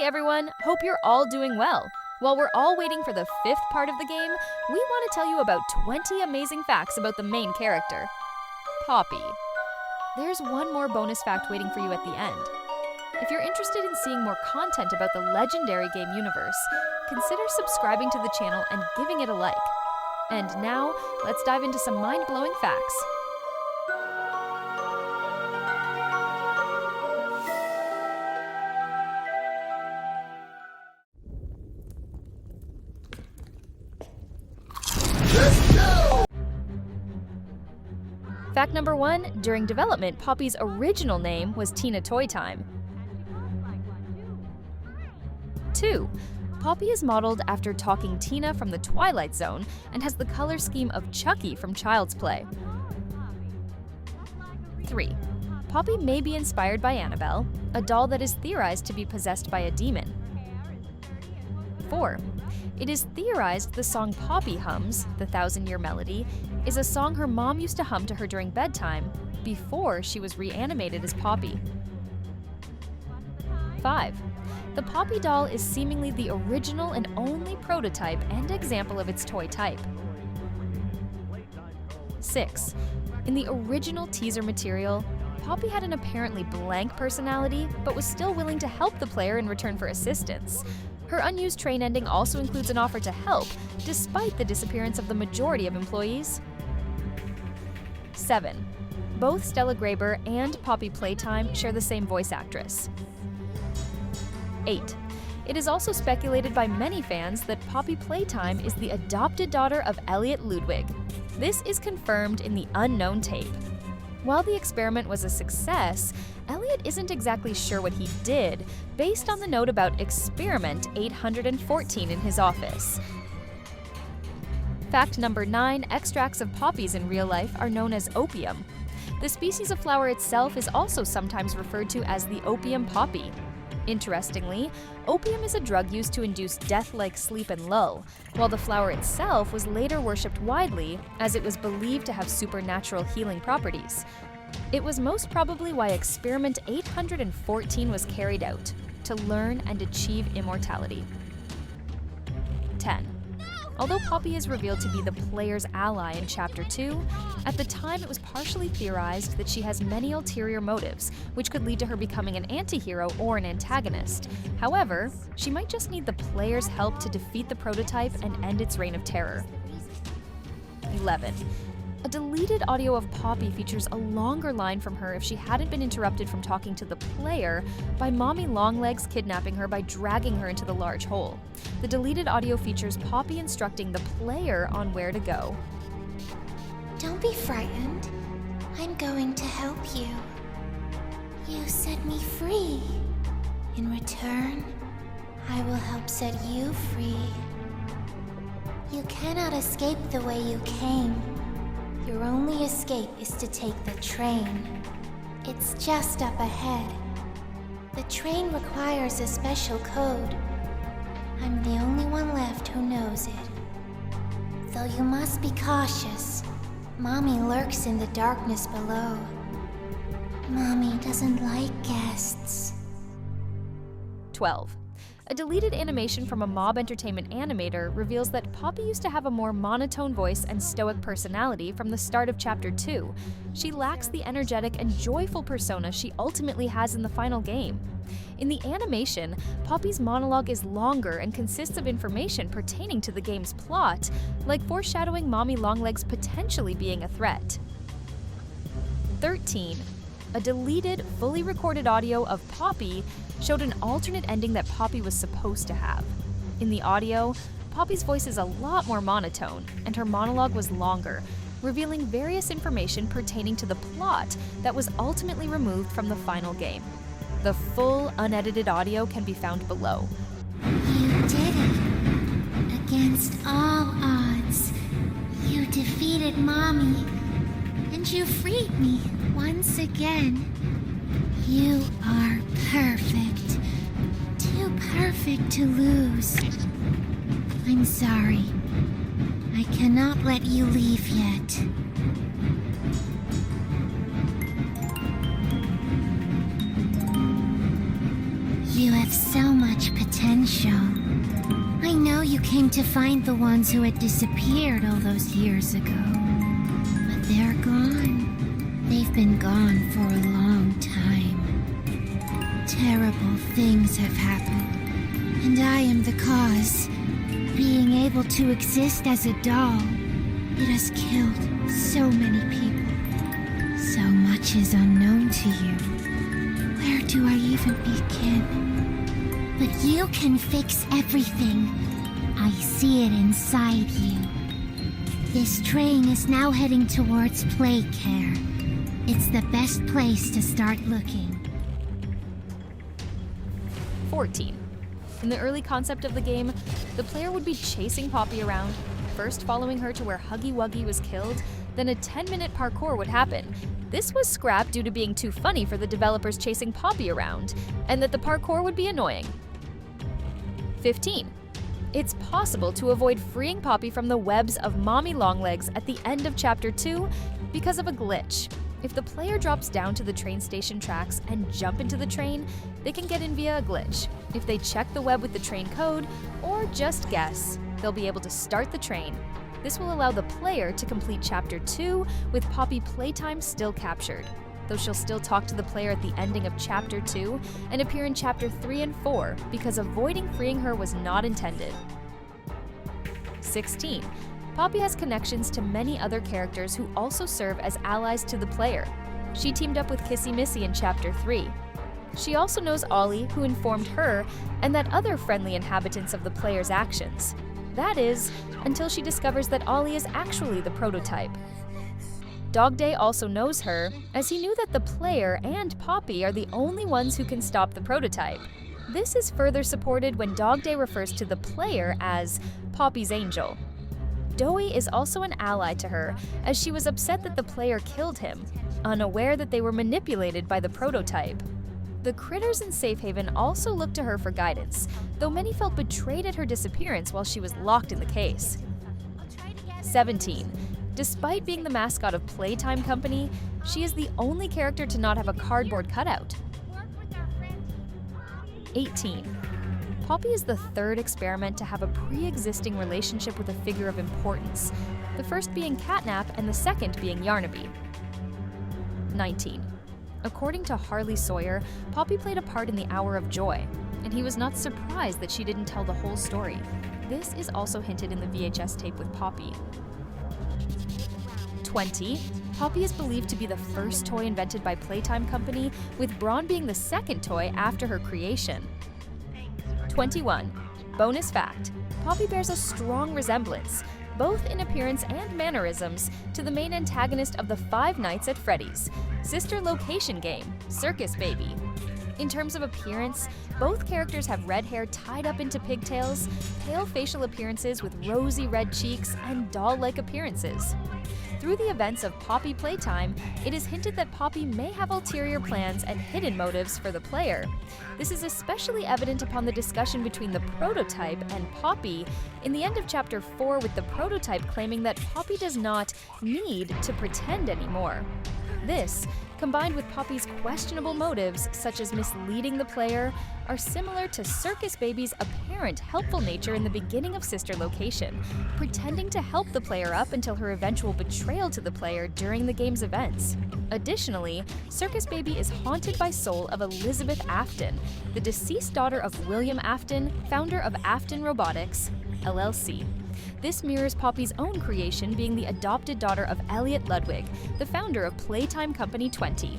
everyone, hope you're all doing well. While we're all waiting for the 5th part of the game, we want to tell you about 20 amazing facts about the main character, Poppy. There's one more bonus fact waiting for you at the end. If you're interested in seeing more content about the legendary game universe, consider subscribing to the channel and giving it a like. And now, let's dive into some mind-blowing facts. Fact number 1, during development, Poppy's original name was Tina Toytime. 2, Poppy is modeled after Talking Tina from The Twilight Zone and has the color scheme of Chucky from Child's Play. 3, Poppy may be inspired by Annabelle, a doll that is theorized to be possessed by a demon. 4, it is theorized the song Poppy hums, the 1,000-Year Melody, is a song her mom used to hum to her during bedtime before she was reanimated as Poppy. 5, the Poppy doll is seemingly the original and only prototype and example of its toy type. 6, in the original teaser material, Poppy had an apparently blank personality but was still willing to help the player in return for assistance. Her unused train ending also includes an offer to help, despite the disappearance of the majority of employees. 7, both Stella Graber and Poppy Playtime share the same voice actress. 8, it is also speculated by many fans that Poppy Playtime is the adopted daughter of Elliot Ludwig. This is confirmed in the unknown tape. While the experiment was a success, Elliot isn't exactly sure what he did, based on the note about Experiment 814 in his office. Fact number 9, extracts of poppies in real life are known as opium. The species of flower itself is also sometimes referred to as the opium poppy. Interestingly, opium is a drug used to induce death-like sleep and lull, while the flower itself was later worshipped widely as it was believed to have supernatural healing properties. It was most probably why Experiment 814 was carried out, to learn and achieve immortality. 10. Although Poppy is revealed to be the player's ally in Chapter 2, at the time it was partially theorized that she has many ulterior motives, which could lead to her becoming an anti-hero or an antagonist. However, she might just need the player's help to defeat the prototype and end its reign of terror. 11. A deleted audio of Poppy features a longer line from her if she hadn't been interrupted from talking to the player by Mommy Longlegs kidnapping her by dragging her into the large hole. The deleted audio features Poppy instructing the player on where to go. Don't be frightened. I'm going to help you. You set me free. In return, I will help set you free. You cannot escape the way you came. Your only escape is to take the train. It's just up ahead. The train requires a special code. I'm the only one left who knows it. Though you must be cautious. Mommy lurks in the darkness below. Mommy doesn't like guests. 12. A deleted animation from a Mob Entertainment animator reveals that Poppy used to have a more monotone voice and stoic personality from the start of Chapter 2. She lacks the energetic and joyful persona she ultimately has in the final game. In the animation, Poppy's monologue is longer and consists of information pertaining to the game's plot, like foreshadowing Mommy Longlegs potentially being a threat. 13. A deleted, fully recorded audio of Poppy showed an alternate ending that Poppy was supposed to have. In the audio, Poppy's voice is a lot more monotone, and her monologue was longer, revealing various information pertaining to the plot that was ultimately removed from the final game. The full, unedited audio can be found below. You did it. Against all odds. You defeated Mommy. And you freed me once again. You are perfect. Too perfect to lose. I'm sorry. I cannot let you leave yet. You have so much potential. potential. I know you came to find the ones who had disappeared all those years ago. But they're gone. They've been gone for a long time. Terrible things have happened, and I am the cause. Being able to exist as a doll, it has killed so many people. So much is unknown to you. Where do I even begin? But you can fix everything. I see it inside you. This train is now heading towards Playcare. It's the best place to start looking. 14. In the early concept of the game, the player would be chasing Poppy around, first following her to where Huggy Wuggy was killed, then a 10-minute parkour would happen. This was scrapped due to being too funny for the developers chasing Poppy around, and that the parkour would be annoying. 15. It's possible to avoid freeing Poppy from the webs of Mommy Longlegs at the end of Chapter 2 because of a glitch. If the player drops down to the train station tracks and jump into the train, they can get in via a glitch. If they check the web with the train code, or just guess, they'll be able to start the train. This will allow the player to complete Chapter 2 with Poppy Playtime still captured, though she'll still talk to the player at the ending of Chapter 2 and appear in Chapter 3 and 4 because avoiding freeing her was not intended. 16. Poppy has connections to many other characters who also serve as allies to the player. She teamed up with Kissy Missy in Chapter 3. She also knows Ollie, who informed her, and that other friendly inhabitants of the player's actions. That is, until she discovers that Ollie is actually the prototype. Dog Day also knows her, as he knew that the player and Poppy are the only ones who can stop the prototype. This is further supported when Dog Day refers to the player as Poppy's angel. Doey is also an ally to her, as she was upset that the player killed him, unaware that they were manipulated by the prototype. The critters in Safe Haven also looked to her for guidance, though many felt betrayed at her disappearance while she was locked in the case. 17. Despite being the mascot of Playtime Company, she is the only character to not have a cardboard cutout. 18. Poppy is the third experiment to have a pre-existing relationship with a figure of importance, the first being Catnap and the second being Yarnaby. 19. According to Harley Sawyer, Poppy played a part in the Hour of Joy, and he was not surprised that she didn't tell the whole story. This is also hinted in the VHS tape with Poppy. 20. Poppy is believed to be the first toy invented by Playtime Company, with Brawn being the second toy after her creation. 21. Bonus fact: Poppy bears a strong resemblance, both in appearance and mannerisms, to the main antagonist of the Five Nights at Freddy's sister location game, Circus Baby. In terms of appearance, both characters have red hair tied up into pigtails, pale facial appearances with rosy red cheeks, and doll-like appearances. Through the events of Poppy Playtime, it is hinted that Poppy may have ulterior plans and hidden motives for the player. This is especially evident upon the discussion between the prototype and Poppy in the end of Chapter 4, with the prototype claiming that Poppy does not need to pretend anymore. This, combined with Poppy's questionable motives, such as misleading the player, are similar to Circus Baby's apparent helpful nature in the beginning of Sister Location, pretending to help the player up until her eventual betrayal to the player during the game's events. Additionally, Circus Baby is haunted by soul of Elizabeth Afton, the deceased daughter of William Afton, founder of Afton Robotics, LLC. This mirrors Poppy's own creation, being the adopted daughter of Elliot Ludwig, the founder of Playtime Company 20.